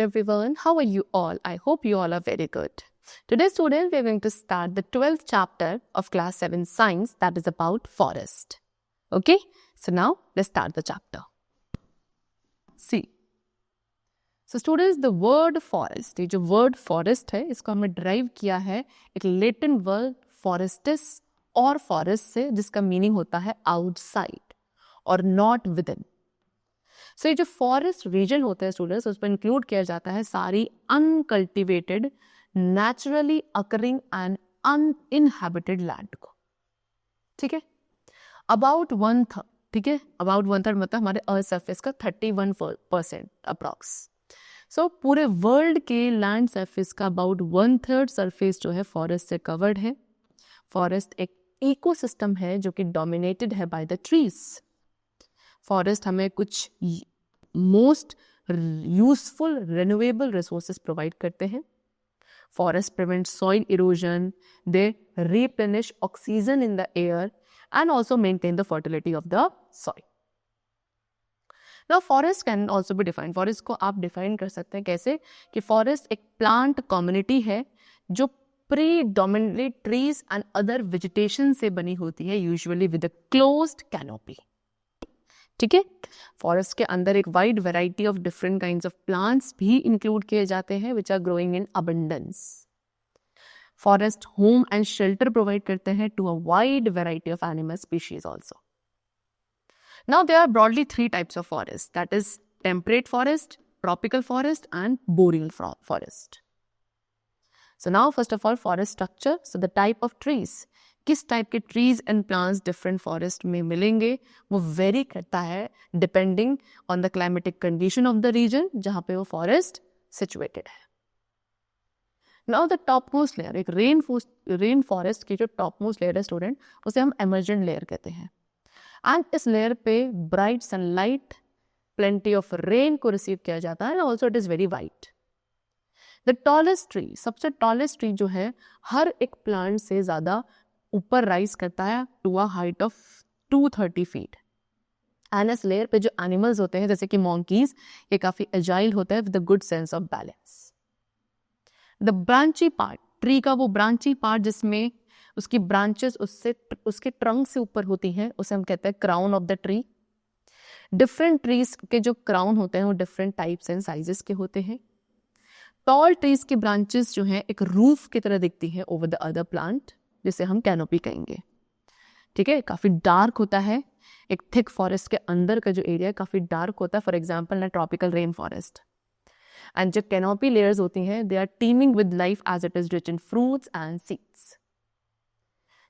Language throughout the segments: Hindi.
everyone. How are you all? I hope you all are very good. Today, students, we are going to start the 12th chapter of Class 7 Science, that is about forest. Okay? So now, let's start the chapter. See. So students, the word forest, ये जो word forest है, इसको हमने derive किया है एक Latin word forestis और forest से, जिसका meaning होता है outside और not within. So ये जो forest region होता है students, उस पर include किया जाता है सारी uncultivated, naturally occurring and uninhabited land को. ठीक है? About 1/3, ठीक है? About 1/3 मतलब हमारे अर्थ सरफेस का 31% अप्रॉक्स. सो पूरे वर्ल्ड के लैंड सरफेस का अबाउट 1/3 सरफेस जो है फॉरेस्ट से कवर्ड है. फॉरेस्ट एक इकोसिस्टम है जो कि डोमिनेटेड है बाय द ट्रीज. फॉरेस्ट हमें कुछ most useful renewable resources provide करते हैं. Forest prevent soil erosion, they replenish oxygen in the air and also maintain the fertility of the soil. Now forest can also be defined. Forest को आप define कर सकते हैं कैसे कि forest एक plant community है जो predominantly trees and other vegetation से बनी होती है, usually with a closed canopy. ठीक है? Forest के अंदर एक wide variety of different kinds of plants भी include किए जाते हैं which are growing in abundance. Forest home and shelter provide करते हैं to a wide variety of animal species also. Now there are broadly 3 types of forest, that is temperate forest, tropical forest and boreal forest. So now first of all forest structure. So the type of trees, किस टाइप के trees and plants different forest में मिलेंगे वो वेरी करता है depending on the climatic condition of the reason जहाँ पे वो फॉरेस्ट सिचुएटेड है. Now the topmost layer, एक रेन फॉरेस्ट की जो टॉपमोस्ट लेयर है स्टूडेंट, उसे हम एमर्जेंट लेयर कहते हैं. एंड इस लेयर पे bright sunlight, plenty of rain को रिसीव किया जाता है, also it is very white. The tallest tree, सबसे टॉलेस्ट ट्री जो है हर एक प्लांट से ज्यादा ऊपर राइज करता है to a height of 230 feet. And इस लेयर पे जो एनिमल्स होते हैं जैसे कि मॉन्कीज, ये काफी एजाइल होता है with the good sense of balance. The branchy part, tree का वो ब्रांची पार्ट जिसमें उसकी ब्रांचेस उसके ट्रंक से ऊपर होती हैं, उसे हम कहते हैं crown of the tree. Different trees के जो क्राउन होते हैं वो डिफरेंट टाइप्स एंड साइजेस के होते हैं. टॉल ट्रीज की ब्रांचेस जो हैं एक रूफ की तरह दिखती हैं ओवर द अदर प्लांट, जिसे हम कैनोपी कहेंगे. ठीक है? काफी डार्क होता है. एक थिक फॉरेस्ट के अंदर का जो एरिया है काफी डार्क होता है. फॉर एग्जाम्पल ना ट्रॉपिकल रेन फॉरेस्ट. And जो canopy layers होती हैं, they are teeming with life as it is rich in fruits and seeds.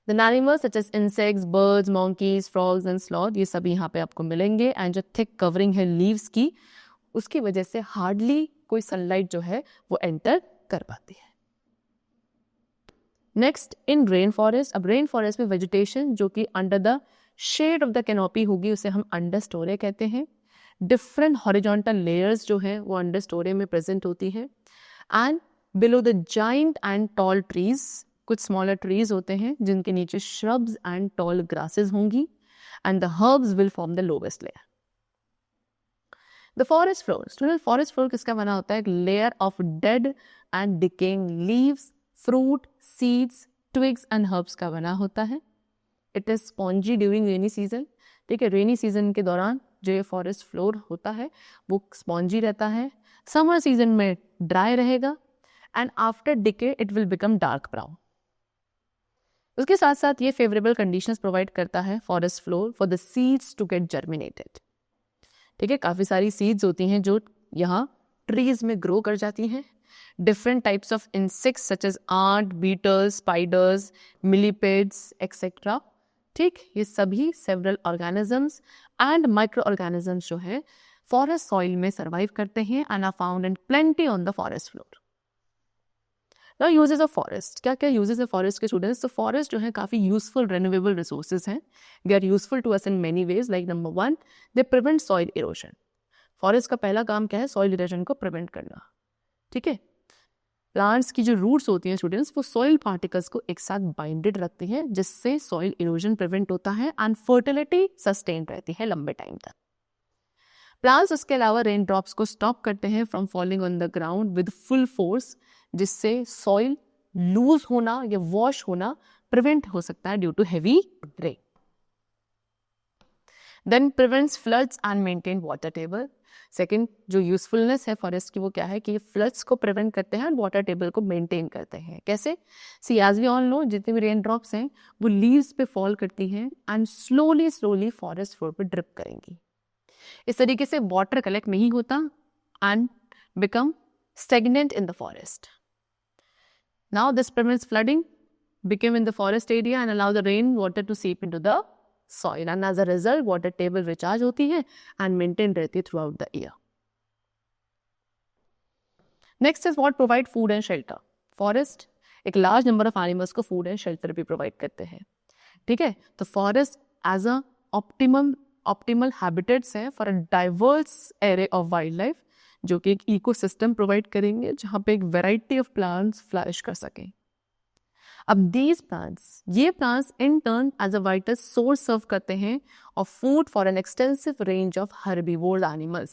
The animals such as insects, birds, monkeys, frogs and sloth, ये सभी यहाँ पे आपको मिलेंगे. And जो thick covering है leaves की, उसकी वजह से hardly कोई sunlight जो है वो enter कर पाती है. Next, in rainforest, अब rainforest में vegetation जो कि under the shade of the canopy होगी, उसे हम understory कहते हैं. डिफरेंट हॉरिजॉन्टल लेयर्स जो है वो अंडर स्टोरी में प्रेजेंट होती है. And below the giant and tall trees कुछ स्मॉलर ट्रीज होते हैं जिनके नीचे श्रब्स एंड टॉल ग्रासेस होंगी. And the herbs will form the lowest layer. The forest floor, student forest floor किसका बना होता है? एक layer of dead and decaying leaves, fruit, seeds, twigs and herbs का बना होता है. It is spongy during rainy season. ठीक है? रेनी सीजन के दौरान जो ये फॉरेस्ट फ्लोर होता है वो स्पॉन्जी रहता है. समर सीजन में ड्राई रहेगा. And after decay it will become dark brown. उसके साथ साथ ये फेवरेबल कंडीशंस प्रोवाइड करता है forest floor for the seeds to get germinated. ठीक है? काफ़ी सारी सीड्स होती हैं जो यहाँ ट्रीज में ग्रो कर जाती हैं. Different types of insects such as ant, beetles, spiders, millipedes etcetera. ठीक? ये सभी several organisms and microorganisms जो है फॉरेस्ट सॉइल में सर्वाइव करते हैं and are found in plenty on the forest floor. Now uses of forest, क्या क्या यूजेस है फॉरेस्ट के स्टूडेंट्स? तो फॉरेस्ट जो है काफ़ी यूजफुल रिन्यूएबल रिसोर्सेज हैं. They are useful to us in many ways. Like number 1, they prevent soil erosion. Forest का पहला काम क्या है? सॉइल इरोजन को प्रिवेंट करना. ठीक है? प्लांट्स की जो रूट्स होती हैं स्टूडेंट्स वो सॉइल पार्टिकल्स को एक साथ बाइंडेड रखती हैं जिससे सॉइल इरोजन प्रिवेंट होता है एंड फर्टिलिटी सस्टेन रहती है लंबे टाइम तक. प्लांट्स उसके अलावा रेन ड्रॉप्स को स्टॉप करते हैं from falling on the ground with full force, जिससे सॉइल लूज होना या वॉश होना प्रिवेंट हो सकता है due to heavy rain. Then prevents floods and maintain water table. Second जो यूजफुलनेस है फॉरेस्ट की वो क्या है कि फ्लड्स को प्रिवेंट करते हैं और वाटर टेबल को मेंटेन करते हैं. कैसे? सी एज वी ऑल नो, जितने भी रेन ड्रॉप्स हैं वो लीव्स पे फॉल करती हैं and slowly slowly forest floor पे ड्रिप करेंगी. इस तरीके से वाटर कलेक्ट नहीं होता and become stagnant in the forest. Now this prevents flooding become in the forest area and allow the rain water to seep into the soil, and as a result water table recharge होती है and maintain रहती है throughout the year. Next is what provide food and shelter. Forest एक large number of animals को food and shelter भी provide करते हैं. ठीक है, तो forest as a optimal habitats है for a diverse array of wildlife, जो कि एक ecosystem provide करेंगे जहाँ पे एक variety of plants flourish कर सकें. अब these plants, ये plants in turn as a vital source serve करते हैं of food for an extensive range of herbivore animals.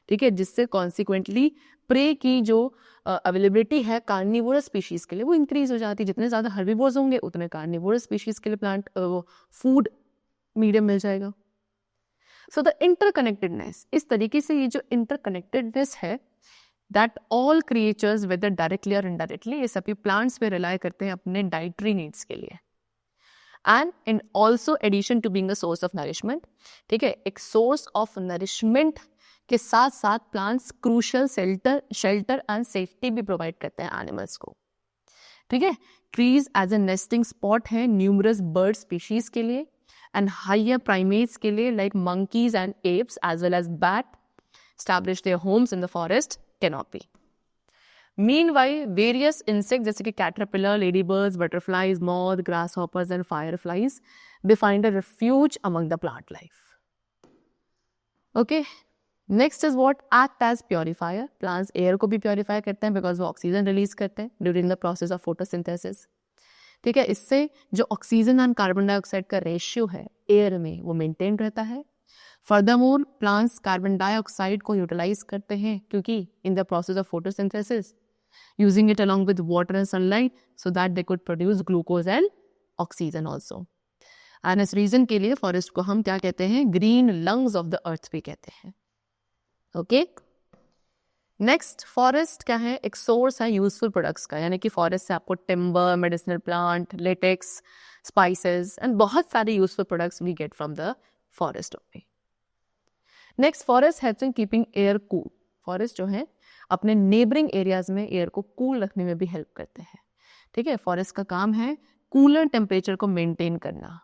ठीक है, जिससे consequently prey की जो अवेलेबिलिटी है कार्निवोरस स्पीशीज के लिए वो इंक्रीज हो जाती है. जितने ज़्यादा हर्बीवोर्स होंगे उतने कार्निवोरस स्पीशीज के लिए प्लांट फूड मीडियम मिल जाएगा. सो द इंटरकनेक्टेडनेस, इस तरीके से ये जो इंटरकनेक्टेडनेस है that all creatures whether directly or indirectly ये सभी plants पे rely करते हैं अपने dietary needs के लिए. And in also addition to being a source of nourishment, ठीक है, एक source of nourishment के साथ साथ plants crucial shelter and safety भी provide करते हैं animals को. ठीक है, trees as a nesting spot है numerous bird species के लिए and higher primates के लिए like monkeys and apes as well as bat establish their homes in the forest cannot be. Meanwhile, various insects जैसे कि caterpillar, ladybirds, butterflies, moth, grasshoppers and fireflies, they find a refuge among the plant life. Okay. Next is what act as purifier. Plants air को भी purify करते हैं because वो oxygen release करते हैं during the process of photosynthesis. ठीक है, इससे जो ऑक्सीजन एंड कार्बन डाइऑक्साइड का रेशियो है एयर में वो मेंटेन रहता है. Furthermore, plants कार्बन डाइऑक्साइड को यूटिलाइज करते हैं क्योंकि in the process of photosynthesis, using it along with water and sunlight so that they could produce glucose and oxygen also. And इस रीजन के लिए फॉरेस्ट को हम क्या कहते हैं? Green lungs of the earth भी कहते हैं. ओके. नेक्स्ट, फॉरेस्ट क्या है? एक सोर्स है यूजफुल प्रोडक्ट्स का, यानी कि फॉरेस्ट से आपको timber, medicinal plant, latex, spices and बहुत सारे useful products we get from the forest only. Next, forest helps in keeping air cool. Forest जो है अपने नेबरिंग एरियाज में एयर को कूल रखने में भी हेल्प करते हैं. ठीक है, फॉरेस्ट का काम है कूलर टेम्परेचर को मेंटेन करना.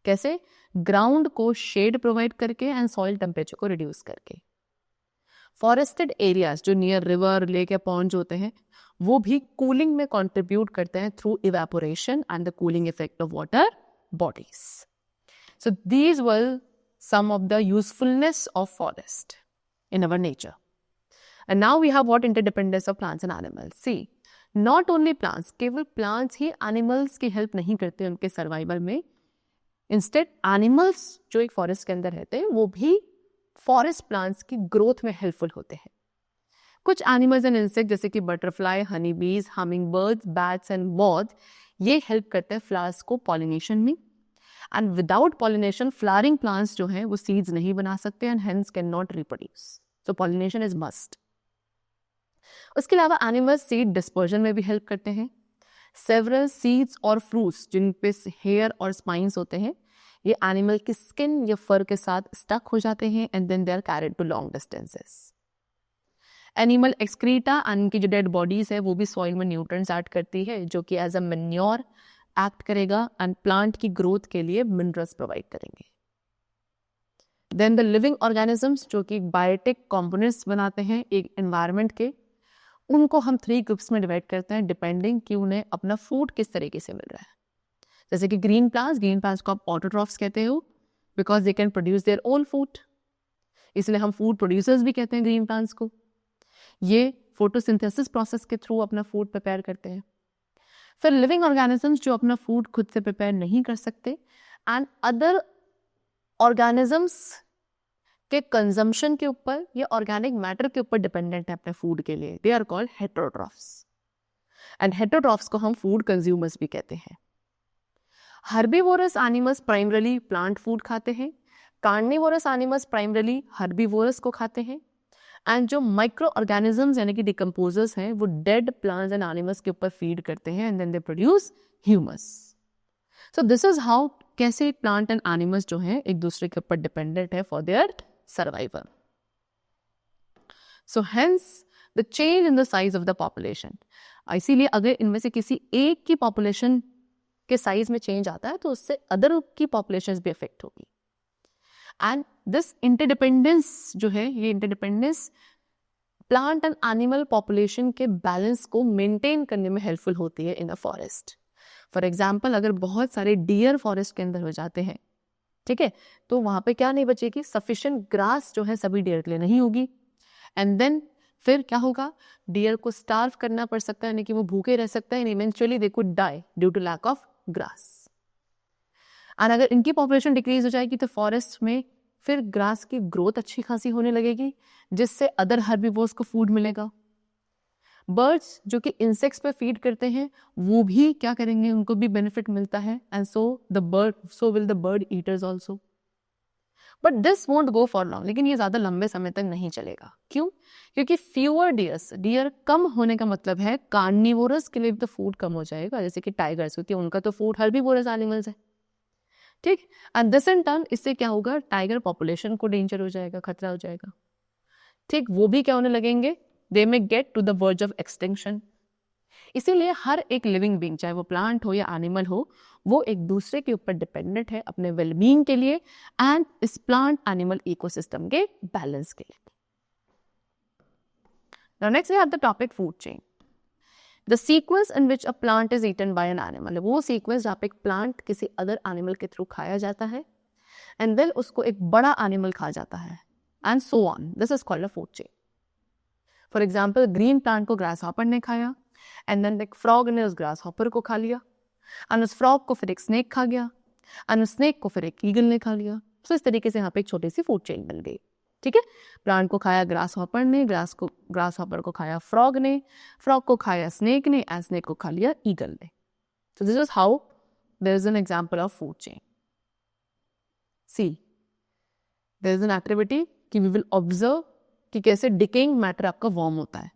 कैसे? ग्राउंड को शेड प्रोवाइड करके एंड सॉइल टेम्परेचर को रिड्यूस करके. फॉरेस्टेड एरियाज जो नियर रिवर, लेक या पॉन्ड्स होते हैं वो भी कूलिंग में कंट्रीब्यूट करते हैं through evaporation and the cooling effect of water bodies. So these were some of the usefulness of forest in our nature. And now we have what interdependence of plants and animals. See, not only plants, केवल plants ही animals की help नहीं करते उनके survival में. Instead, animals जो एक forest के अंदर रहते हैं वो भी forest plants की growth में helpful होते हैं. कुछ animals and insects जैसे कि butterfly, honeybees, hummingbirds, bats and moths ये help करते हैं flowers को pollination में. And without pollination, flowering plants जो हैं वो seeds नहीं बना सकते and hence cannot reproduce. So pollination is must. उसके अलावा animals seed dispersion में भी help करते हैं. Several seeds और fruits जिन पे hair और spines होते हैं ये animal की skin या fur के साथ stuck हो जाते हैं and then they are carried to long distances. Animal excreta and उनकी जो dead bodies है वो भी soil में nutrients add करती है जो कि as a manure एक्ट करेगा एंड प्लांट की ग्रोथ के लिए मिनरल्स प्रोवाइड करेंगे. देन द लिविंग ऑर्गेनिजम्स जो कि बायोटिक कंपोनेंट्स बनाते हैं एक एनवायरनमेंट के, उनको हम 3 ग्रुप्स में डिवाइड करते हैं डिपेंडिंग कि उन्हें अपना फूड किस तरीके से मिल रहा है. जैसे कि ग्रीन प्लांट्स को आप ऑटोट्रॉफ्स कहते हो because they can produce their own food, इसलिए हम फूड प्रोड्यूसर्स भी कहते हैं ग्रीन प्लांट्स को. ये फोटोसिंथेसिस प्रोसेस के थ्रू अपना फूड प्रिपेयर करते हैं. फिर लिविंग ऑर्गेनिजम्स जो अपना फूड खुद से प्रिपेयर नहीं कर सकते एंड अदर ऑर्गेनिजम्स के कंजम्पशन के ऊपर या ऑर्गेनिक मैटर के ऊपर डिपेंडेंट है अपने फूड के लिए. They are called heterotrophs. And heterotrophs को हम फूड कंज्यूमर्स भी कहते हैं. Herbivorous animals primarily plant food खाते हैं. कार्निवोरस एनिमल्स प्राइमरली हर्बीवोरस को खाते हैं. एंड जो माइक्रो ऑर्गेनिजम्स यानी कि डिकम्पोजर्स हैं वो डेड प्लांट्स एंड एनिमल्स के ऊपर फीड करते हैं and then they produce humus. So this is how कैसे प्लांट एंड एनिमल्स जो हैं एक दूसरे के ऊपर डिपेंडेंट है for their survival. So hence the change in the size of the population. इसीलिए अगर इनमें से किसी एक की पॉपुलेशन के साइज में चेंज आता है तो उससे अदर की पॉपुलेशंस भी अफेक्ट होगी. एंड दिस इंटरडिपेंडेंस जो है, ये interdependence plant and animal population के बैलेंस को मेंटेन करने में हेल्पफुल होती है इन अ फॉरेस्ट. फॉर एग्जाम्पल, अगर बहुत सारे डियर फॉरेस्ट के अंदर हो जाते हैं, ठीक है, तो वहां पे क्या नहीं बचेगी, सफिशिएंट ग्रास जो है सभी डियर के लिए नहीं होगी. एंड देन फिर क्या होगा, डियर को स्टार्व करना पड़ सकता है, यानी कि वो भूखे रह सकता है and eventually they could die due to lack of grass. And अगर इनकी पॉपुलेशन डिक्रीज हो जाएगी तो फॉरेस्ट में फिर ग्रास की ग्रोथ अच्छी खासी होने लगेगी, जिससे अदर हर्बीवोर्स को फूड मिलेगा. बर्ड्स जो कि इंसेक्ट्स पे फीड करते हैं वो भी क्या करेंगे, उनको भी बेनिफिट मिलता है. And so will the bird eaters also. But this won't go for long. लेकिन ये ज्यादा लंबे समय तक नहीं चलेगा. क्यों? क्योंकि फ्यूअर डियर कम होने का मतलब है कार्निवोरस के लिए तो फूड कम हो जाएगा. जैसे कि टाइगर्स होती है, उनका तो फूड हर्बीवोरस एनिमल्स है, ठीक. एंड दिस इन टर्न इससे क्या होगा, टाइगर पॉपुलेशन को डेंजर हो जाएगा, खतरा हो जाएगा, ठीक. वो भी क्या होने लगेंगे, they may get to the verge of extinction. इसीलिए हर एक लिविंग बीइंग, चाहे वो प्लांट हो या एनिमल हो, वो एक दूसरे के ऊपर डिपेंडेंट है अपने वेलबींग के लिए एंड इस प्लांट एनिमल इकोसिस्टम के बैलेंस के लिए. Now next we have the topic food chain. The sequence in which a plant is eaten by an animal. वो sequence जहाँ पे एक plant किसी other animal के through खाया जाता है and then उसको एक बड़ा animal खा जाता है and so on. This is called a food chain. For example, green plant को grasshopper ने खाया and then एक frog ने उस grasshopper को खा लिया and उस frog को फिर एक snake खा गया and उस snake को फिर एक eagle ने खा लिया. So इस तरीके से यहाँ पे एक छोटी सी food chain बन गई, ठीक है. प्लांट को खाया ग्रासहॉपर ने, ग्रासहॉपर को खाया फ्रॉग ने, फ्रॉग को खाया स्नेक ने, एंड स्नेक को खा लिया ईगल ने. So this is how there is an example of food chain. See there is an activity कि वी विल ऑब्जर्व कि कैसे डिकेइंग मैटर आपका वॉर्म होता है.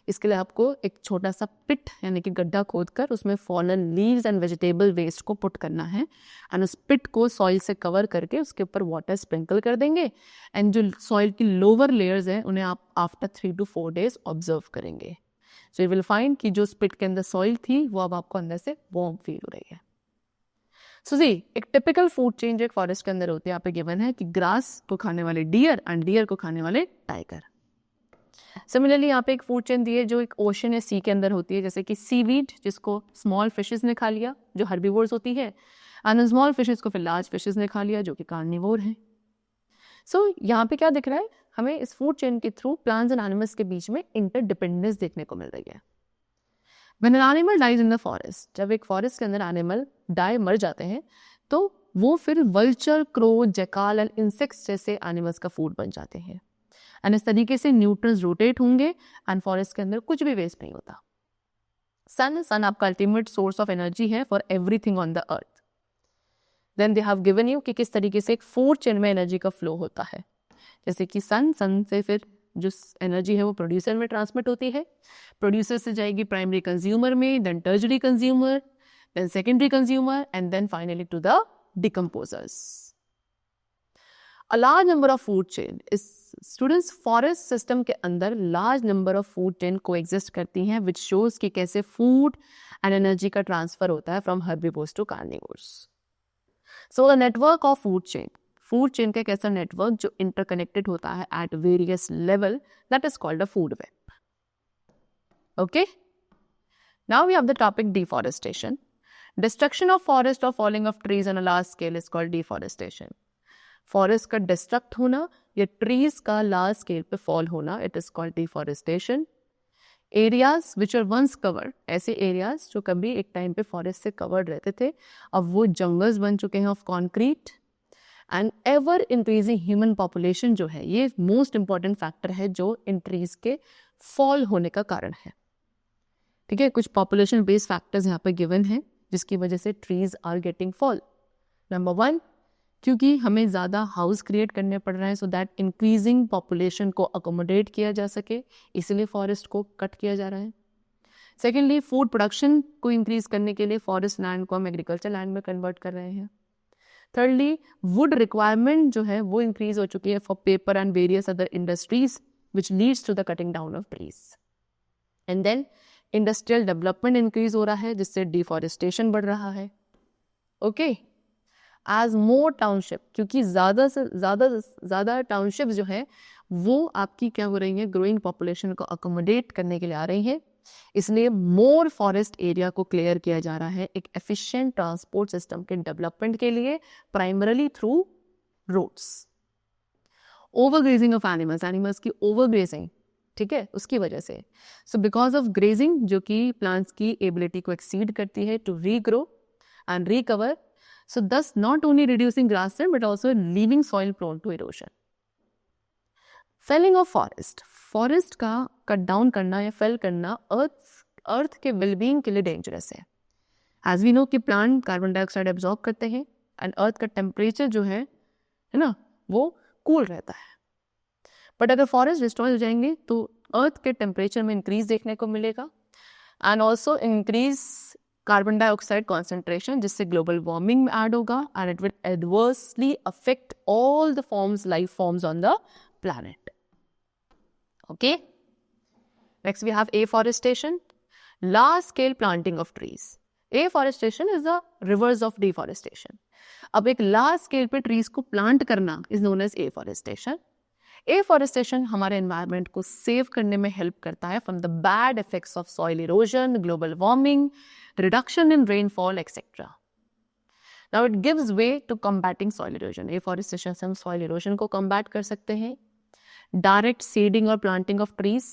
इसके लिए आपको एक छोटा सा पिट यानी कि गड्ढा खोदकर उसमें fallen leaves and vegetable waste को पुट करना है एंड उस पिट को सॉइल से कवर करके उसके ऊपर वाटर स्प्रिंकल कर देंगे एंड जो सॉइल की लोअर लेयर्स हैं उन्हें आप आफ्टर 3 to 4 days ऑब्जर्व करेंगे. सो यू विल फाइंड कि जो पिट के अंदर सॉइल थी वो अब आपको अंदर से वार्म फील हो रही है. सो सी एक टिपिकल फूड चेन जो एक फॉरेस्ट के अंदर होती है, यहाँ पे गिवन है कि ग्रास को खाने वाले डियर एंड डियर को खाने वाले टाइगर. सिमिलरली यहाँ पे एक फूड चेन दी है जो एक ओशन या सी के अंदर होती है, जैसे कि सीवीड जिसको स्मॉल फिशेस ने खा लिया जो हर्बीवोर्स होती है एंड स्मॉल फिशेस को फिर लार्ज फिशेस ने खा लिया जो कि कार्निवोर हैं. सो यहाँ पे क्या दिख रहा है हमें इस फूड चेन के थ्रू प्लांट्स एंड एनिमल्स के बीच में इंटरडिपेंडेंस देखने को मिल रही है. When an animal dies in the forest, जब एक फॉरेस्ट के अंदर एनिमल डाई मर जाते हैं तो वो फिर vulture, crow, jackal and insects जैसे एनिमल्स का फूड बन जाते हैं एंड इस तरीके से न्यूट्रन्स रोटेट होंगे एंड फॉरेस्ट के अंदर कुछ भी वेस्ट नहीं होता. सन आपका अल्टीमेट सोर्स ऑफ एनर्जी है for everything on the earth. Then they have given you कि किस तरीके से एक फूड चेन में एनर्जी का फ्लो होता है. जैसे कि सन से फिर जो एनर्जी है वो प्रोड्यूसर में ट्रांसमिट होती है, प्रोड्यूसर से जाएगी प्राइमरी कंज्यूमर में, then tertiary consumer, then secondary consumer and then finally to the decomposers. A large number of food chain is students forest system के अंदर large number of food chain coexist करती हैं which shows कि कैसे food and energy का transfer होता है from herbivores to carnivores. So the network of food chain का एक ऐसा network जो interconnected होता है at various level that is called a food web. Okay? Now we have the topic deforestation. Destruction of forest or falling of trees on a large scale is called deforestation. Forest का डिस्ट्रक्ट होना या ट्रीज का लार्ज स्केल पे फॉल होना, it is called deforestation. Areas which are once covered, ऐसे एरियाज जो कभी एक टाइम पे फॉरेस्ट से कवर्ड रहते थे अब वो जंगल्स बन चुके हैं of concrete and ever increasing human population जो है ये मोस्ट इंपॉर्टेंट फैक्टर है जो इन ट्रीज के फॉल होने का कारण है। ठीक है, कुछ पॉपुलेशन बेस्ड फैक्टर्स यहाँ पे गिवन है जिसकी वजह से trees are getting fall. Number 1, क्योंकि हमें ज़्यादा हाउस क्रिएट करने पड़ रहे हैं सो दैट इंक्रीजिंग पॉपुलेशन को अकोमोडेट किया जा सके, इसलिए फॉरेस्ट को कट किया जा रहा है। सेकेंडली, फूड प्रोडक्शन को इंक्रीज करने के लिए फॉरेस्ट लैंड को हम एग्रीकल्चर लैंड में कन्वर्ट कर रहे हैं। थर्डली, वुड रिक्वायरमेंट जो है वो इंक्रीज हो चुकी है for paper and various other industries which leads to the cutting down of trees. And then industrial development increase हो रहा है जिससे डिफॉरेस्टेशन बढ़ रहा है। ओके, एज मोर टाउनशिप, क्योंकि ज़्यादा से ज़्यादा टाउनशिप्स जो है वो आपकी क्या हो रही है, ग्रोइंग पॉपुलेशन को अकोमोडेट करने के लिए आ रही है, इसलिए मोर फॉरेस्ट एरिया को क्लियर किया जा रहा है एक एफिशिएंट ट्रांसपोर्ट सिस्टम के डेवलपमेंट के लिए, primarily through roads. Overgrazing of animals की ओवरग्रेजिंग, ठीक है, उसकी वजह से, सो बिकॉज ऑफ ग्रेजिंग जो कि प्लांट्स की एबिलिटी को एक्सीड करती है to regrow and recover, so thus not only reducing grassland but also leaving soil prone to erosion. Felling of forest का कट डाउन करना या फेल करना अर्थ के वेलबींग के लिए डेंजरस है। एज वी नो कि प्लांट कार्बन डाइऑक्साइड एब्जॉर्ब करते हैं एंड अर्थ का टेम्परेचर जो है ना, वो कूल रहता है। बट अगर फॉरेस्ट डिस्ट्रॉय हो जाएंगे तो अर्थ के टेम्परेचर में इंक्रीज देखने को मिलेगा and also increase carbon dioxide concentration, जिससे ग्लोबल वार्मिंग में ऐड होगा and it will adversely affect all the forms, life forms on the planet. Okay, next we have afforestation, large scale planting of trees. Afforestation is the reverse of deforestation. अब एक लार्ज स्केल पे ट्रीज को प्लांट करना is known as afforestation. Afforestation हमारे एनवायरनमेंट को सेव करने में हेल्प करता है from the bad effects of soil erosion, global warming, reduction in rainfall etcetera. Now it gives way to combating soil erosion. Afforestation से हम सॉइल इरोजन को कम्बैट कर सकते हैं। डायरेक्ट सीडिंग और प्लांटिंग ऑफ ट्रीज,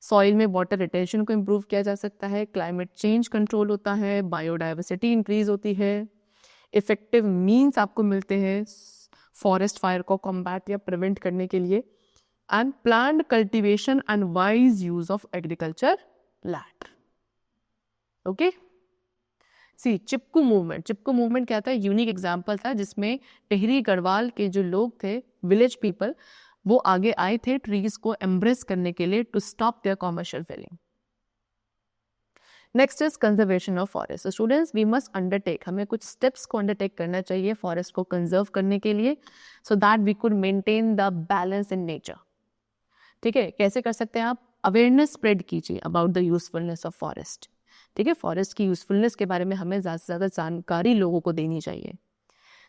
सॉइल में वाटर रिटेंशन को इम्प्रूव किया जा सकता है, क्लाइमेट चेंज कंट्रोल होता है, बायोडाइवर्सिटी इंक्रीज होती है, इफेक्टिव मीन्स आपको मिलते हैं फॉरेस्ट फायर को कॉम्बैट या प्रिवेंट करने के लिए, and plant cultivation and wise use of agriculture land. Okay, see Chipko movement क्या था, यूनिक एग्जाम्पल था जिसमें टिहरी गढ़वाल के जो लोग थे, विलेज पीपल, वो आगे आए थे ट्रीज को एम्ब्रेस करने के लिए to stop their commercial felling. Next is conservation of forest. Students, we must undertake, हमें कुछ स्टेप्स को अंडरटेक करना चाहिए फॉरेस्ट को कंजर्व करने के लिए, so that we could maintain the balance in nature. ठीक है, कैसे कर सकते हैं आप? अवेयरनेस स्प्रेड कीजिए about the usefulness of forest. ठीक है, फॉरेस्ट की यूजफुलनेस के बारे में हमें ज़्यादा से ज़्यादा जानकारी लोगों को देनी चाहिए।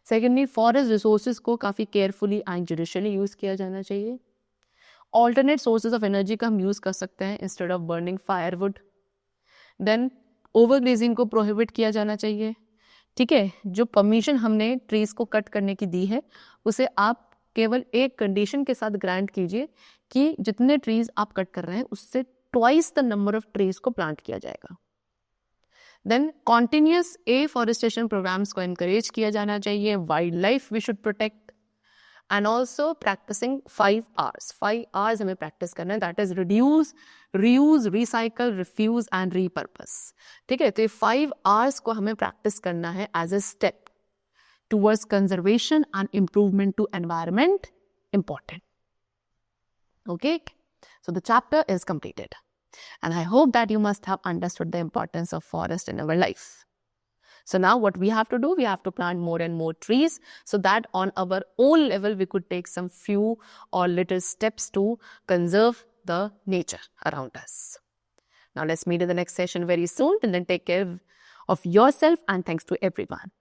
सेकेंडली, फॉरेस्ट रिसोर्सेज को काफ़ी केयरफुली एंड जुडिशियली यूज़ किया जाना चाहिए। ऑल्टरनेट सोर्सेज ऑफ एनर्जी का हम यूज़ कर सकते हैं instead of burning firewood. Then overgrazing को प्रोहिबिट किया जाना चाहिए। ठीक है, जो परमिशन हमने ट्रीज को कट करने की दी है उसे आप केवल एक कंडीशन के साथ ग्रांट कीजिए कि जितने ट्रीज आप कट कर रहे हैं उससे twice the number of trees को प्लांट किया जाएगा। देन कॉन्टिन्यूस एफॉरेस्टेशन प्रोग्राम्स को एनकरेज किया जाना चाहिए। Wildlife we should protect and also practising 5 hours। 5 hours हमें प्रैक्टिस करना है, that is reduce, reuse, recycle, refuse and repurpose. ठीक है, तो ये 5 hours को हमें प्रैक्टिस करना है as a step towards conservation and improvement to environment important. Okay, so the chapter is completed and I hope that you must have understood the importance of forest in our life. So now what we have to do, we have to plant more and more trees so that on our own level we could take some few or little steps to conserve the nature around us. Now let's meet in the next session very soon, and then take care of yourself and thanks to everyone.